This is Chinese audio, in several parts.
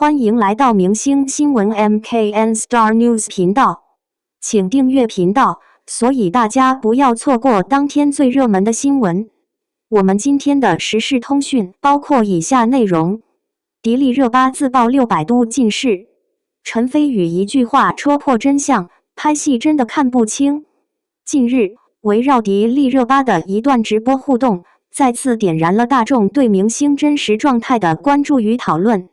歡迎來到明星新聞 MKN Star News 頻道，請訂閱頻道，所以大家不要錯過當天最熱門的新聞。我們今天的時事通訊包括以下內容：迪麗熱巴自曝600度近視，陳飛宇一句話戳破真相，拍戲真的看不清。近日，圍繞迪麗熱巴的一段直播互動，再次點燃了大眾對明星真實狀態的關注與討論。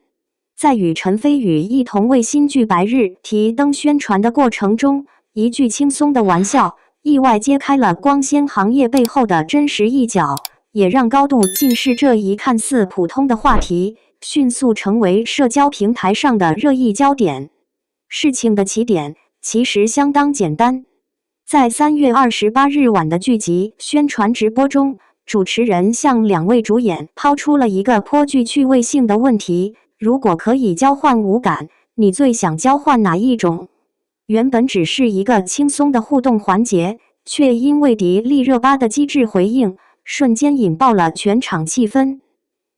在與陳飛宇一同為新劇《白日》提燈宣傳的過程中，一句輕鬆的玩笑，意外揭開了光纖行業背後的真實一角，也讓高度近視這一看似普通的話題，迅速成為社交平台上的熱議焦點。事情的起點其實相當簡單，在3月28日晚的劇集宣傳直播中，主持人向2位主演拋出了一個頗具趣味性的問題：如果可以交換五感，你最想交換哪一種？原本只是一個輕鬆的互動環節，卻因為迪麗熱巴的機智回應，瞬間引爆了全場氣氛。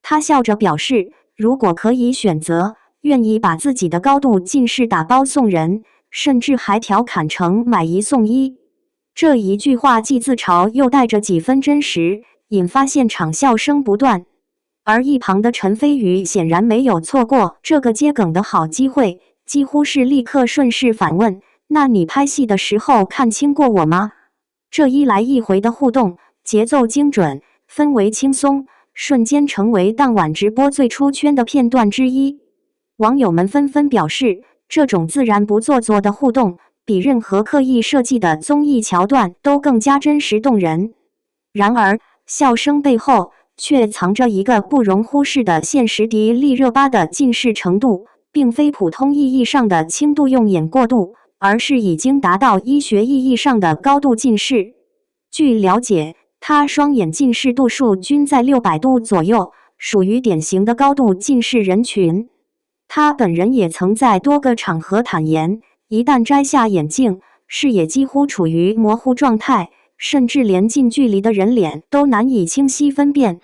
她笑着表示，如果可以選擇，願意把自己的高度近視打包送人，甚至還調侃成買一送一。這一句話既自嘲又帶着幾分真實，引發現場笑聲不斷。而一旁的陳飛宇顯然沒有錯過這個接梗的好機會，幾乎是立刻順勢反問：那你拍戲的時候看清過我嗎？這一來一回的互動，節奏精準，氛圍輕鬆，瞬間成為當晚直播最出圈的片段之一。網友們紛紛表示，這種自然不做作的互動，比任何刻意設計的綜藝橋段都更加真實動人。然而，笑聲背後卻藏着一個不容忽視的現實：迪麗熱巴的近視程度，並非普通意義上的輕度用眼過度，而是已經達到醫學意義上的高度近視。據了解，她雙眼近視度數均在600度左右，屬於典型的高度近視人群。她本人也曾在多個場合坦言，一旦摘下眼鏡，視野幾乎處於模糊狀態，甚至連近距離的人臉都難以清晰分辨。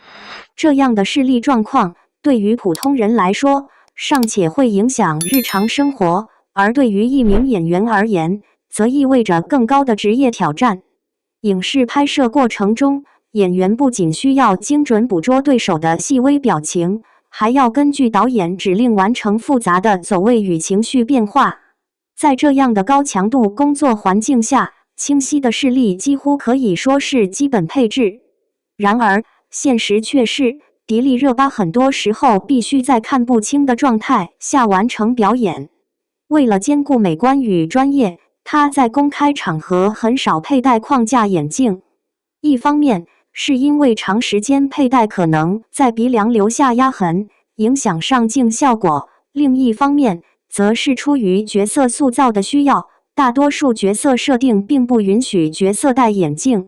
這樣的視力狀況，對於普通人來說，尚且會影響日常生活，而對於一名演員而言，則意味着更高的職業挑戰。影視拍攝過程中，演員不僅需要精準捕捉對手的細微表情，還要根據導演指令完成複雜的走位與情緒變化。在這樣的高強度工作環境下，清晰的視力幾乎可以說是基本配置。然而，現實卻是，迪麗熱巴很多時候必須在看不清的狀態下完成表演。為了兼顧美觀與專業，她在公開場合很少佩戴框架眼鏡。一方面，是因為長時間佩戴可能在鼻梁留下壓痕，影響上鏡效果；另一方面，則是出於角色塑造的需要，大多數角色設定並不允許角色戴眼鏡，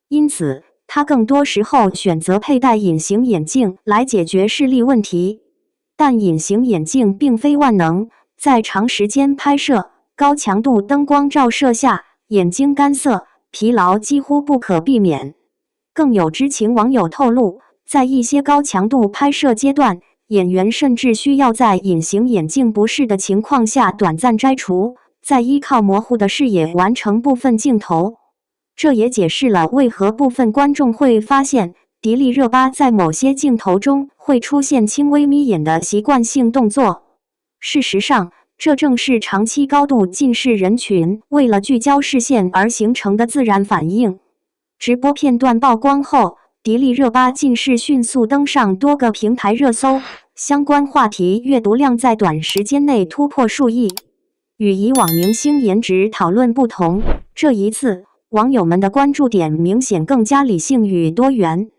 因此他更多時候選擇佩戴隱形眼鏡來解決視力問題。但隱形眼鏡並非萬能，在長時間拍攝、高強度燈光照射下，眼睛乾澀、疲勞幾乎不可避免。更有知情網友透露，在一些高強度拍攝階段，演員甚至需要在隱形眼鏡不適的情況下短暫摘除，再依靠模糊的視野完成部分鏡頭。這也解釋了為何部分觀眾會發現迪麗熱巴在某些鏡頭中會出現輕微眯眼的習慣性動作。事實上，這正是長期高度近視人群為了聚焦視線而形成的自然反應。直播片段曝光後，迪麗熱巴近視迅速登上多個平台熱搜，相關話題閱讀量在短時間內突破數億。與以往明星顏值討論不同，這一次網友們的關注點明顯更加理性與多元。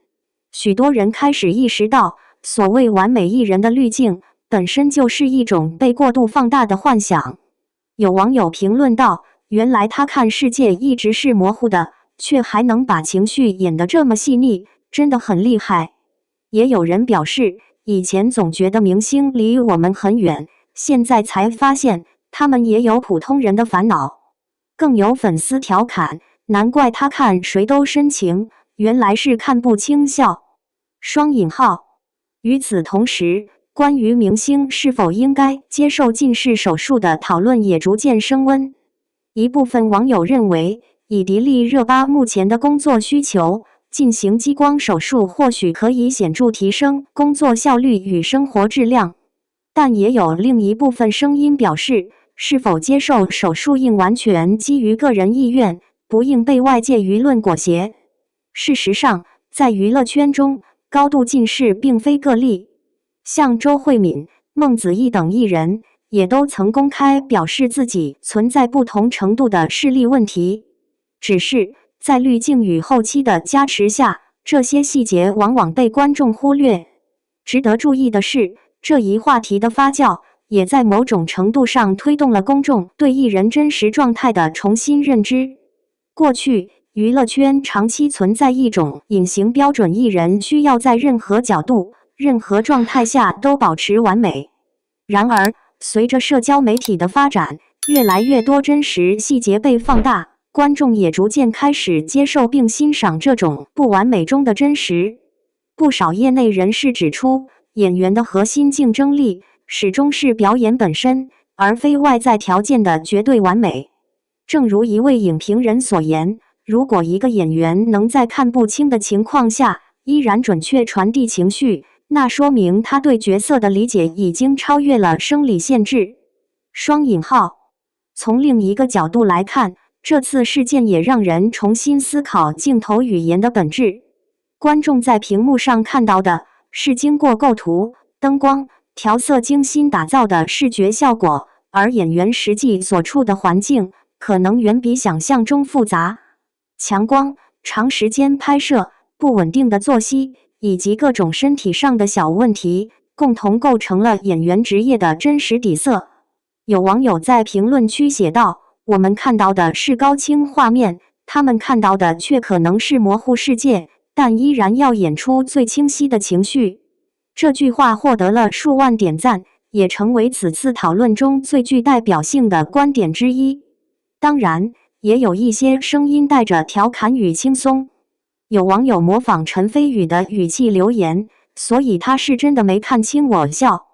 許多人開始意識到，所謂完美藝人的濾鏡本身就是一種被過度放大的幻想。有網友評論道：“原來他看世界一直是模糊的，卻還能把情緒演得這麼細膩，真的很厲害。”也有人表示，以前總覺得明星離我們很遠，現在才發現他們也有普通人的煩惱。更有粉絲調侃，難怪他看誰都深情，原來是看不清笑。雙引號。與此同時，關於明星是否應該接受近視手術的討論也逐漸升溫。一部分網友認為，以迪麗熱巴目前的工作需求，進行激光手術或許可以顯著提升工作效率與生活質量。但也有另一部分聲音表示，是否接受手術應完全基於個人意願，不應被外界輿論裹挾。事實上，在娛樂圈中，高度近視並非個例。像周慧敏、孟子義等藝人，也都曾公開表示自己存在不同程度的視力問題。只是在濾鏡與後期的加持下，這些細節往往被觀眾忽略。值得注意的是，這一話題的發酵，也在某種程度上推動了公眾對藝人真實狀態的重新認知。過去，娛樂圈長期存在一種隱形標準，藝人需要在任何角度、任何狀態下都保持完美。然而，隨着社交媒體的發展，越來越多真實細節被放大，觀眾也逐漸開始接受並欣賞這種不完美中的真實。不少業內人士指出，演員的核心競爭力始終是表演本身，而非外在條件的絕對完美。正如一位影評人所言，如果一個演員能在看不清的情況下，依然準確傳遞情緒，那說明他對角色的理解已經超越了生理限制。雙引號。從另一個角度來看，這次事件也讓人重新思考鏡頭語言的本質。觀眾在屏幕上看到的是經過構圖、燈光、調色精心打造的視覺效果，而演員實際所處的環境可能遠比想象中複雜。強光、長時間拍攝、不穩定的作息，以及各種身體上的小問題，共同構成了演員職業的真實底色。有網友在評論區寫道：“我們看到的是高清畫面，他們看到的卻可能是模糊世界，但依然要演出最清晰的情緒。”這句話獲得了數萬點讚，也成為此次討論中最具代表性的觀點之一。當然，也有一些聲音帶着調侃與輕鬆。有網友模仿陳飛宇的語氣留言：“所以他是真的沒看清我笑。”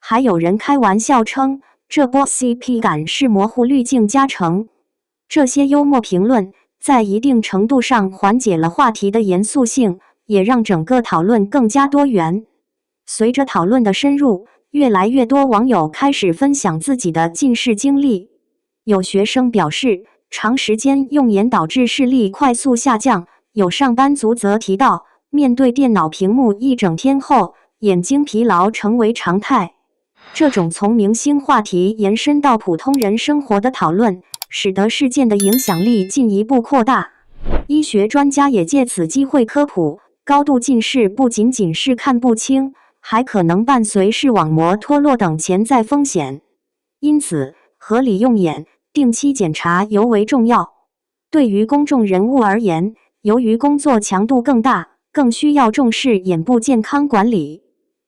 還有人開玩笑稱，這波 CP 感是模糊濾鏡加成。這些幽默評論在一定程度上緩解了話題的嚴肅性，也讓整個討論更加多元。隨着討論的深入，越來越多網友開始分享自己的近視經歷。有學生表示，長時間用眼導致視力快速下降；有上班族則提到，面對電腦屏幕一整天後，眼睛疲勞成為常態。這種從明星話題延伸到普通人生活的討論，使得事件的影響力進一步擴大。醫學專家也借此機會科普，高度近視不僅僅是看不清，還可能伴隨視網膜脫落等潛在風險。因此，合理用眼、定期檢查尤為重要。對於公眾人物而言，由於工作強度更大，更需要重視眼部健康管理。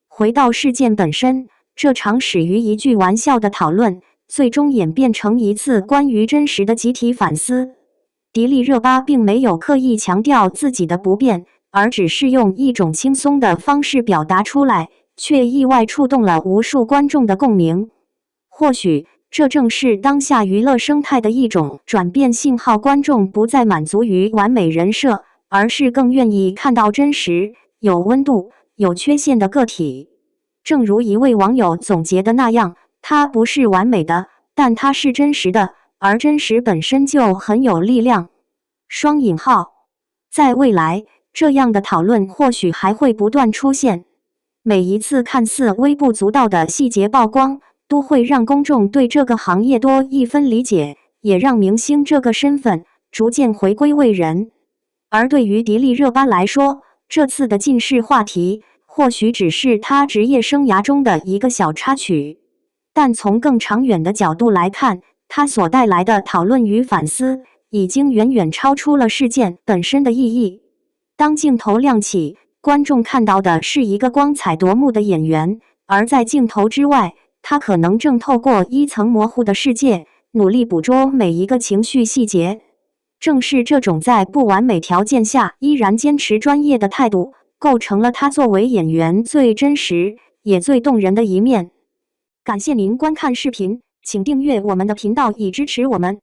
回到事件本身，這場始於一句玩笑的討論，最終演變成一次關於真實的集體反思。迪麗熱巴並沒有刻意強調自己的不便，而只是用一種輕鬆的方式表達出來，卻意外觸動了無數觀眾的共鳴。或許，這正是當下娛樂生態的一種轉變信號，觀眾不再滿足於完美人設，而是更願意看到真實、有溫度、有缺陷的個體。正如一位網友總結的那樣，它不是完美的，但它是真實的，而真實本身就很有力量。雙引號。在未來，這樣的討論或許還會不斷出現。每一次看似微不足道的細節曝光，都會讓公眾對這個行業多一分理解，也讓明星這個身份逐漸回歸為人。而對於迪麗熱巴來說，這次的近視話題或許只是她職業生涯中的一個小插曲，但從更長遠的角度來看，她所帶來的討論與反思，已經遠遠超出了事件本身的意義。當鏡頭亮起，觀眾看到的是一個光彩奪目的演員，而在鏡頭之外，他可能正透過一層模糊的世界，努力捕捉每一個情緒細節。正是這種在不完美條件下依然堅持專業的態度，構成了他作為演員最真實也最動人的一面。感謝您觀看視頻，請訂閱我們的頻道以支持我們。